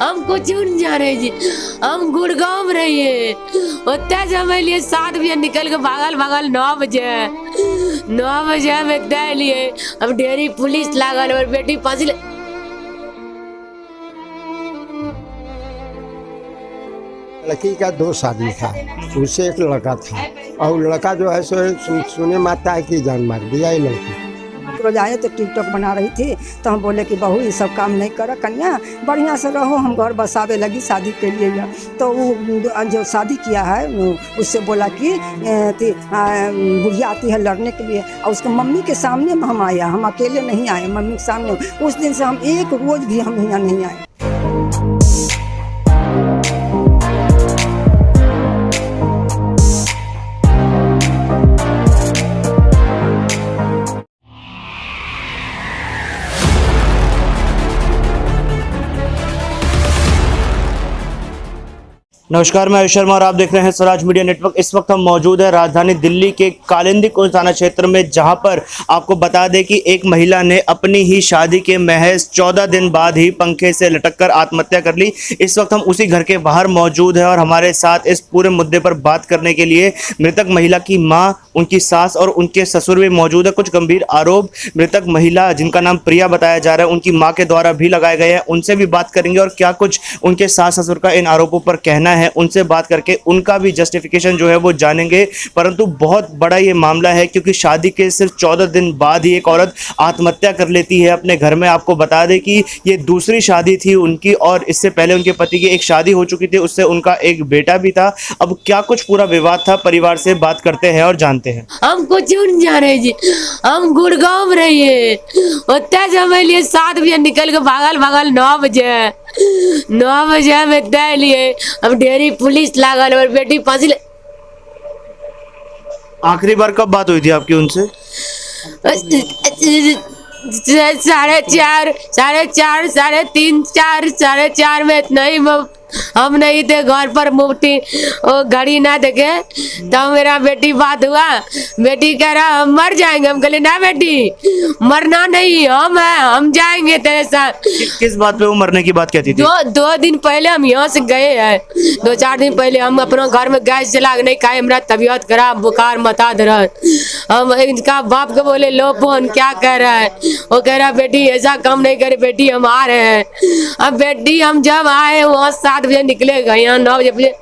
हम कुछ नहीं जाने जी। हम गुड़गांव में रहिए, उतना समय लिए 7 बजे निकल के भागल 9 बजे हमें दे लिए। अब डेरी पुलिस लागल और बेटी फंसी। लड़की का 2 शादी था, उससे एक लड़का था और लड़का जो है सो सुने माता है कि जान मार दिया ही लड़की। रोज आए तो टिकटॉक बना रही थी तो हम बोले कि बहू ये सब काम नहीं करो, कन्या बढ़िया से रहो, हम घर बसावे लगी शादी के लिए। तो वो जो शादी किया है उससे बोला कि बुढ़िया आती है लड़ने के लिए, और उसके मम्मी के सामने हम आया, हम अकेले नहीं आए, मम्मी के सामने। उस दिन से हम एक रोज भी हम यहाँ नहीं आए। नमस्कार, मैं आयुष शर्मा और आप देख रहे हैं स्वराज मीडिया नेटवर्क। इस वक्त हम मौजूद है राजधानी दिल्ली के कालिंदी कुंज थाना क्षेत्र में, जहां पर आपको बता दें कि एक महिला ने अपनी ही शादी के महज 14 दिन बाद ही पंखे से लटककर आत्महत्या कर ली। इस वक्त हम उसी घर के बाहर मौजूद है और हमारे साथ इस पूरे मुद्दे पर बात करने के लिए मृतक महिला की माँ, उनकी सास और उनके ससुर भी मौजूद है। कुछ गंभीर आरोप मृतक महिला, जिनका नाम प्रिया बताया जा रहा है, उनकी माँ के द्वारा भी लगाए गए हैं। उनसे भी बात करेंगे और क्या कुछ उनके सास ससुर का इन आरोपों पर कहना है, उनसे बात करके उनका भी जस्टिफिकेशन जो है वो जानेंगे। परंतु बहुत बड़ा ये मामला है, क्योंकि शादी के सिर्फ 14 दिन बाद ही एक औरत आत्महत्या कर लेती है अपने घर में। आपको बता दें कि ये दूसरी शादी थी उनकी और इससे पहले उनके पति की एक शादी हो चुकी थी, उससे उनका एक बेटा भी था। अब क्या कुछ पूरा विवाद था, परिवार से बात करते हैं और जानते हैं। हम कुछ नहीं जाने जी। हम गुड़गांव में रहिए, उतना समय लिए 7 बजे निकल के भागल 9 बजे हमें दे लिए। अब डेरी पुलिस लागल और बेटी फंसी। आखिरी बार कब बात हुई थी आपकी उनसे? 4:30, 4:30 में नहीं, हम नहीं थे घर पर, मुफ्ती घड़ी ना देखे। तब मेरा बेटी बात हुआ, बेटी कह रहा हम मर जाएंगे। हम कहले ना बेटी, मरना नहीं, हम जाएंगे तेरे साथ। किस बात पे वो मरने की बात कहती थी? 2 दिन पहले हम यहाँ से गए हैं, 2-4 दिन पहले हम अपना घर में गैस जला के नहीं खाए, हमारा तबीयत खराब, बुखार मथा दर्द। हम इनका बाप को बोले लो फोन, क्या कह रहा है? वो कह रहा बेटी ऐसा काम नहीं करे बेटी, हम आ रहे हैं। अब बेटी हम जब आए वहाँ 7 बजे निकले गए, यहाँ 9 बजे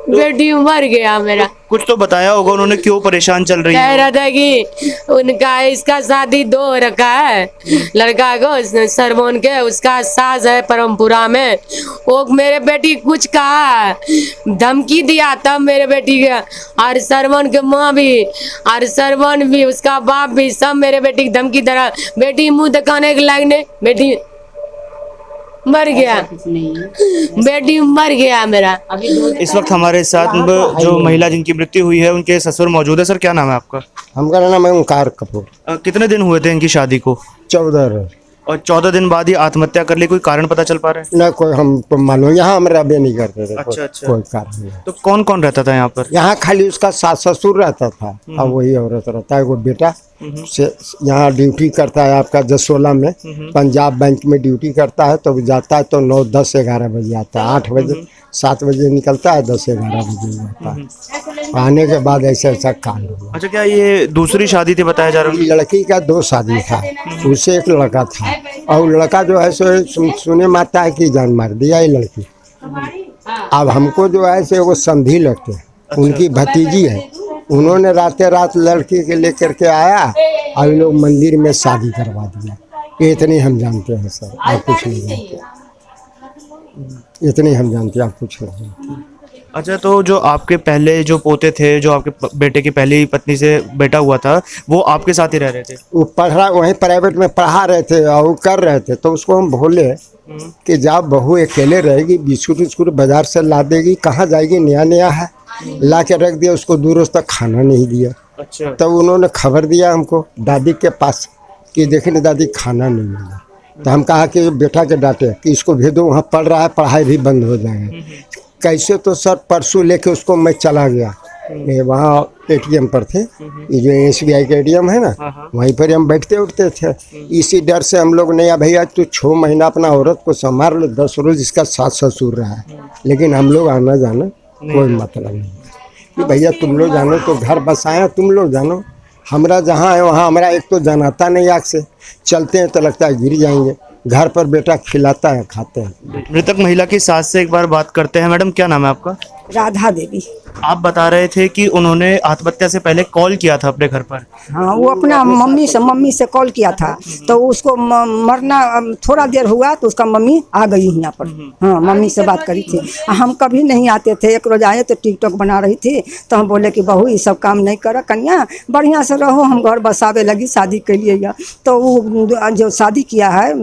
बेटी मर गया मेरा। कुछ तो बताया होगा उन्होंने, क्यों परेशान चल रही है? कह रहा था कि उनका इसका शादी 2 रखा है, लड़का को सरमोन के, उसका सास है परमपुरा में। वो मेरे बेटी कुछ कहा, धमकी दिया, तब मेरे बेटी के और सरमोन के माँ भी और सरमोन भी, उसका बाप भी, सब मेरे बेटी की धमकी दे रहा। बेटी मुँह दिखाने के लायक नहीं, बेटी मर गया, बेटी मर गया मेरा। इस वक्त हमारे साथ जो महिला जिनकी मृत्यु हुई है, उनके ससुर मौजूद है। सर, क्या नाम है आपका? हमारा नाम है ओंकार कपूर। कितने दिन हुए थे इनकी शादी को? 14। और 14 दिन बाद ही आत्महत्या कर ली, कोई कारण पता चल पा रहा है? न कोई हमको मालूम, यहाँ हम रहबे नहीं करते थे। अच्छा। कोई कारण नहीं। तो कौन कौन रहता था यहाँ पर? यहाँ खाली उसका सास ससुर रहता था और वही औरत रहता है। वो बेटा से यहाँ ड्यूटी करता है आपका जसोला में, पंजाब बैंक में ड्यूटी करता है। तो जाता है तो 9, 10, 11 बजे आता है। 8 बजे 7 बजे निकलता है, 10, 11 बजे आता है। आने के बाद ऐसा कांड हुआ। अच्छा, क्या ये दूसरी शादी थी बताया जा रहा है? लड़की का 2 शादी था, उससे एक लड़का था और लड़का जो है सो सुने माता है कि जान मार दिया ही लड़की। अब हमको जो है से वो संधी लगते हैं, उनकी भतीजी है। उन्होंने रात लड़की के लेकर के आया और लोग मंदिर में शादी करवा दिया। इतने हम जानते हैं सर, आप कुछ नहीं जानते। इतने हम जानते हैं, आप कुछ नहीं जानते। अच्छा, तो जो आपके पहले जो पोते थे, जो आपके बेटे की पहली पत्नी से बेटा हुआ था, वो आपके साथ ही रह रहे थे? वो वहीं प्राइवेट में पढ़ा रहे थे और कर रहे थे। तो उसको हम बोले कि जब बहू अकेले रहेगी, बिस्कुट उस्कुट बाजार से ला देगी, कहाँ जाएगी, नया है, ला के रख दिया। उसको 2 रोज तक खाना नहीं दिया। अच्छा। तब उन्होंने खबर दिया हमको दादी के पास कि देखिए ना दादी, खाना नहीं मिला। तो हम कहा कि बेटा के डांटे कि इसको भेजो, वहाँ पढ़ रहा है, पढ़ाई भी बंद हो जाएगी। कैसे तो सर परसों लेके उसको मैं चला गया, ये वहाँ एटीएम पर थे, ये जो SBI का एटीएम है ना, वहीं पर हम बैठते उठते थे। इसी डर से हम लोग नहीं, भैया तू 6 महीना अपना औरत को संभाल लो, 10 रोज इसका सास ससुर रहा है, लेकिन हम लोग आना जाना कोई मतलब नहीं कि भैया तुम लोग जानो तो घर बसाया, तुम लोग जानो, हमरा जहाँ है वहाँ हमारा एक तो जनाता नहीं, आग से चलते हैं तो लगता है गिर जाएंगे, घर पर बेटा खिलाता है, खाते हैं। मृतक महिला की सास से एक बार बात करते हैं। मैडम क्या नाम है आपका? राधा देवी। आप बता रहे थे कि उन्होंने आत्महत्या से पहले कॉल किया था अपने घर पर। हाँ, वो अपना मम्मी से कॉल किया था, तो उसको मरना थोड़ा देर हुआ तो उसका मम्मी आ गई यहाँ पर। हाँ, मम्मी से बात करी थी। हम कभी नहीं आते थे, एक रोज आए तो टिकटॉक बना रही थी, तो हम बोले कि बहू ये सब काम नहीं करो, कन्या बढ़िया से रहो, हम घर बसावे लगी शादी के लिए। तो वो जो शादी किया है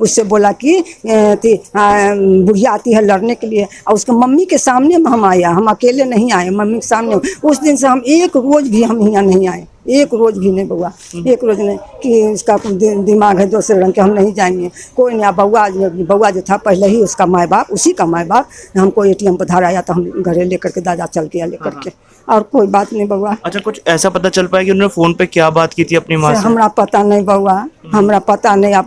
उससे बोला कि बुढ़िया आती है लड़ने के लिए, और उसके मम्मी के सामने हम आया, हम अकेले नहीं आए, मम्मी के सामने। उस दिन से हम एक रोज भी हम यहाँ नहीं आए, एक रोज भी नहीं बउआ, एक रोज नहीं कि इसका दिमाग है दूसरे रंग के, हम नहीं जाएंगे कोई नहीं। बउआ जो था पहले ही उसका माँ बाप, उसी का माँ बाप हमको एटीएम पर धराया, तो हम घरे लेकर के दादा चल गया लेकर के, और कोई बात नहीं बउआ। अच्छा, कुछ ऐसा पता चल पाया कि उन्होंने फोन पे क्या बात की थी अपनी माँ से? हमरा पता नहीं बउआ, हमरा पता नहीं। आप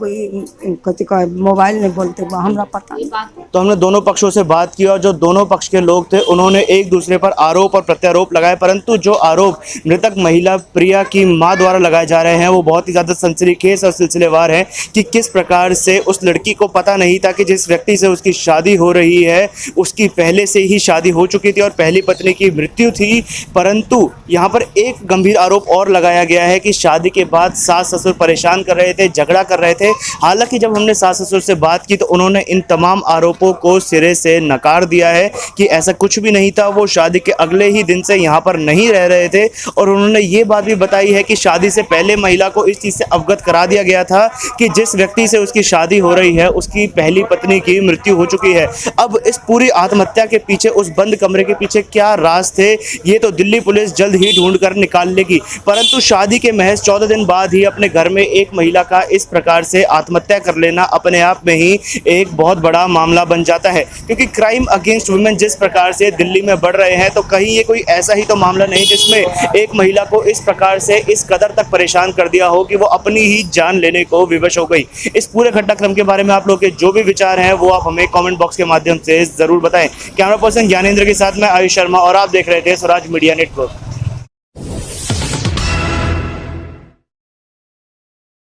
कथी का मोबाइल नहीं बोलते बउआ, हमरा पता नहीं। तो हमने दोनों पक्षों से बात की और जो दोनों पक्ष के लोग थे उन्होंने एक दूसरे पर आरोप और प्रत्यारोप लगाए, परंतु जो आरोप मृतक महिला प्रिया की मां द्वारा लगाए जा रहे हैं वो बहुत ही ज़्यादा सनसनीखेज और सिलसिलेवार हैं कि किस प्रकार से उस लड़की को पता नहीं था कि जिस व्यक्ति से उसकी शादी हो रही है उसकी पहले से ही शादी हो चुकी थी और पहली पत्नी की मृत्यु थी। परंतु यहाँ पर एक गंभीर आरोप और लगाया गया है कि शादी के बाद सास ससुर परेशान कर रहे थे, झगड़ा कर रहे थे। हालांकि जब हमने सास ससुर से बात की तो उन्होंने इन तमाम आरोपों को सिरे से नकार दिया है कि ऐसा कुछ भी नहीं था, वो शादी के अगले ही दिन से यहाँ पर नहीं रह रहे थे। और उन्होंने ये बात भी बताई है कि शादी से पहले महिला को इस चीज़ से अवगत करा दिया गया था कि जिस व्यक्ति से उसकी शादी हो रही है उसकी पहली पत्नी की मृत्यु हो चुकी है। अब इस पूरी आत्महत्या के पीछे, उस बंद कमरे के पीछे क्या राज थे, ये तो दिल्ली पुलिस जल्द ही ढूंढ कर निकाल लेगी। परंतु शादी के महज 14 दिन बाद ही अपने घर में एक महिला का इस प्रकार से आत्महत्या कर लेना अपने आप में ही एक बहुत बड़ा मामला बन जाता है, क्योंकि क्राइम अगेंस्ट वुमेन जिस प्रकार से दिल्ली में बढ़ रहे हैं तो कहीं ये कोई ऐसा ही तो मामला नहीं जिसमें एक महिला को इस प्रकार से इस कदर तक परेशान कर दिया हो कि वो अपनी ही जान लेने को विवश हो गई। इस पूरे घटनाक्रम के बारे में आप लोग के जो भी विचार हैं वो आप हमें कमेंट बॉक्स के माध्यम से जरूर बताएं। कैमरा पर्सन ज्ञानेंद्र के साथ मैं आयुष शर्मा और आप देख रहे थे स्वराज मीडिया नेटवर्क।